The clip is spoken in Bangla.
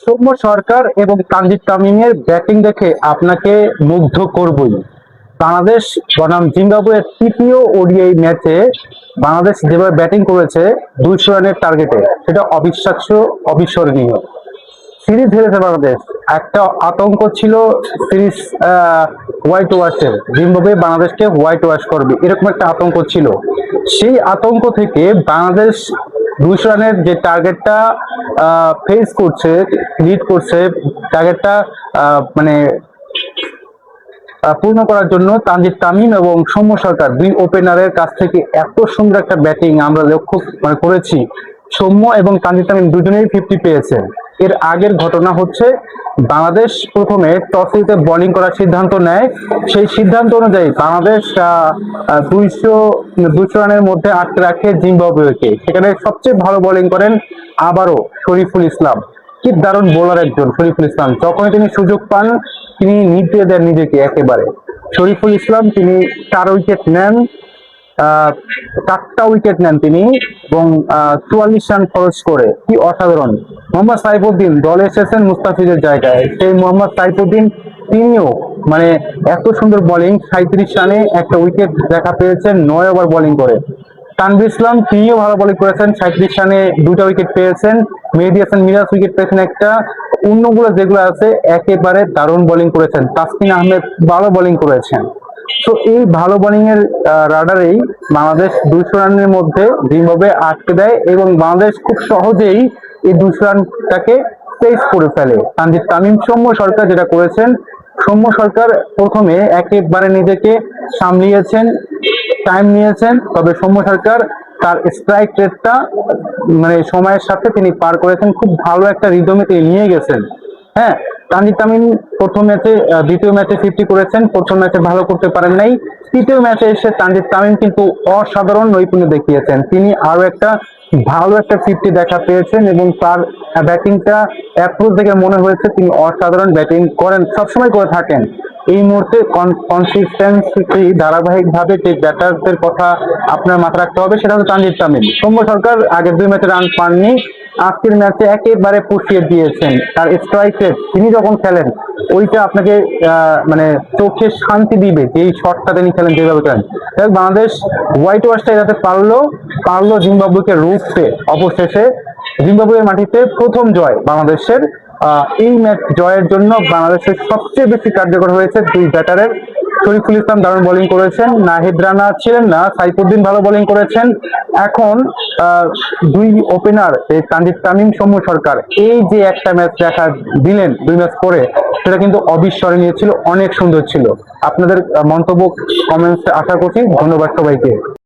সৌম্য সরকার এবং তানজিদ তামিমের ব্যাটিং দেখে আপনাকে মুগ্ধ করবই। বাংলাদেশ বনাম জিম্বাবুয়ের তৃতীয় ওডিআই ম্যাচে বাংলাদেশ যেভাবে ব্যাটিং করেছে 200 রানের টার্গেটে, সেটা অবিশ্বাস্য, অবিস্মরণীয়। সিরিজ হেরেছে বাংলাদেশ, একটা আতঙ্ক ছিল সিরিজ হোয়াইট ওয়াশের, জিম্বাবুয়ে বাংলাদেশকে হোয়াইট ওয়াশ করবে এরকম একটা আতঙ্ক ছিল। সেই আতঙ্ক থেকে বাংলাদেশ 200 রানের যে টার্গেটটা ফেস করছে, লিড করছে, টার্গেটটা মানে পূর্ণ করার জন্য তানজিদ তামিম এবং সৌম্য সরকার দুই ওপেনারের কাছ থেকে এত সুন্দর একটা ব্যাটিং আমরা লক্ষ্য করেছি। সৌম্য এবং তানজিদ তামিম দুজনেই 50 পেয়েছেন। এর আগের ঘটনা হচ্ছে বাংলাদেশ প্রথমে টস জিতে বোলিং করার সিদ্ধান্ত নেয়। সেই সিদ্ধান্ত অনুযায়ী বাংলাদেশ 200 রানের মধ্যে আটকে রাখে জিম্বাবুয়েকে। সেখানে সবচেয়ে ভালো বোলিং করেন আবারও শরীফুল ইসলাম। কি দারুণ বোলার একজন শরীফুল ইসলাম, যখনই তিনি সুযোগ পান তিনি নিভিয়ে দেন নিজেকে একেবারে। শরীফুল ইসলাম তিনি 4 উইকেট নেন, 4টা উইকেট নেন তিনি এবং 44 রান খরচ করে, কি অসাধারণ। মোহাম্মদ সাইফুদ্দিন দলে এসেছেন মুস্তাফিজের জায়গায়, সেই মোহাম্মদ সাইফুদ্দিন তিনিও মানে এত সুন্দর বোলিং, 37 রানে একটা উইকেট দেখা পেয়েছেন 9 ওভার বোলিং করে। তানভীর ইসলাম তিনিও ভালো বোলিং করেছেন, 37 রানে 2টা উইকেট পেয়েছেন। মেহেদী হাসান মিরাজ উইকেট পেয়েছেন একটা। অন্যগুলো যেগুলো আছে একেবারে দারুণ বোলিং করেছেন। তাসকিন আহমেদ ভালো বোলিং করেছেন। তো এই ভালো বোলিং এর রাডারেই বাংলাদেশ 200 রানের মধ্যে জিম্বাবুয়ে আটকে দেয় এবং বাংলাদেশ খুব সহজেই এই 200 রানটাকে চেস করে ফেলে। তানজিদ তামিম, সৌম্য সরকার যেটা করেছেন, সৌম্য সরকার প্রথমে একেবারে নিজেকে সামলিয়েছেন, টাইম নিয়েছেন, তবে সৌম্য সরকার তার স্ট্রাইক রেটটা মানে সময়ের সাথে তিনি পার করেছেন, খুব ভালো একটা রিদমে তিনি নিয়ে গেছেন। হ্যাঁ, তানজিদ তামিম প্রথম ম্যাচে, দ্বিতীয় ম্যাচে 50 করেছেন, প্রথম ম্যাচে ভালো করতে পারেন নাই। তৃতীয় ম্যাচে এসে তানজিদ তামিম কিন্তু অসাধারণ নৈপুণ্য দেখিয়েছেন, তিনি আরো একটা ভালো একটা 50 দেখা পেয়েছেন এবং তার ব্যাটিংটা অ্যাপ্রোচ দেখে মনে হয়েছে তিনি অসাধারণ ব্যাটিং করেন, সবসময় করে থাকেন। এই মুহূর্তে কনসিস্টেন্সি ধারাবাহিকভাবে যে ব্যাটারদের কথা আপনার মাথায় রাখতে হবে সেটা হচ্ছে তানজিদ তামিম। সৌম্য সরকার আগের 2 ম্যাচে রান পাননি, আজকের ম্যাচে একেবারে পুষিয়ে দিয়েছেন। তার স্ট্রাইক রেট তিনি যখন খেলেন ওইটা আপনাকে মানে চোখে শান্তি দিবে, যে এই শটটা তিনি খেলেন যেভাবে খেলেন। বাংলাদেশ হোয়াইট ওয়াশটা এড়াতে পারলো জিম্বাবুয়েকে রুখতে। অবশেষে জিম্বাবুয়ের মাটিতে প্রথম জয় বাংলাদেশের। এই ম্যাচ জয়ের জন্য বাংলাদেশের সবচেয়ে বেশি কার্যকর হয়েছে দুই ব্যাটারের। শরীফুল ইসলাম দারুণ বোলিং করেছেন, নাহিদ রানা ছিলেন না, সাইফুদ্দিন ভালো বোলিং করেছেন। এখন দুই ওপেনার তানজিদ তামিম, সৌম্য সরকার এই যে একটা ম্যাচ দেখা দিলেন 2 ম্যাচ পরে, সেটা কিন্তু অবিস্মরণীয় ছিল, অনেক সুন্দর ছিল। আপনাদের মন্তব্য কমেন্টসে আশা করছি। ধন্যবাদ সবাইকে।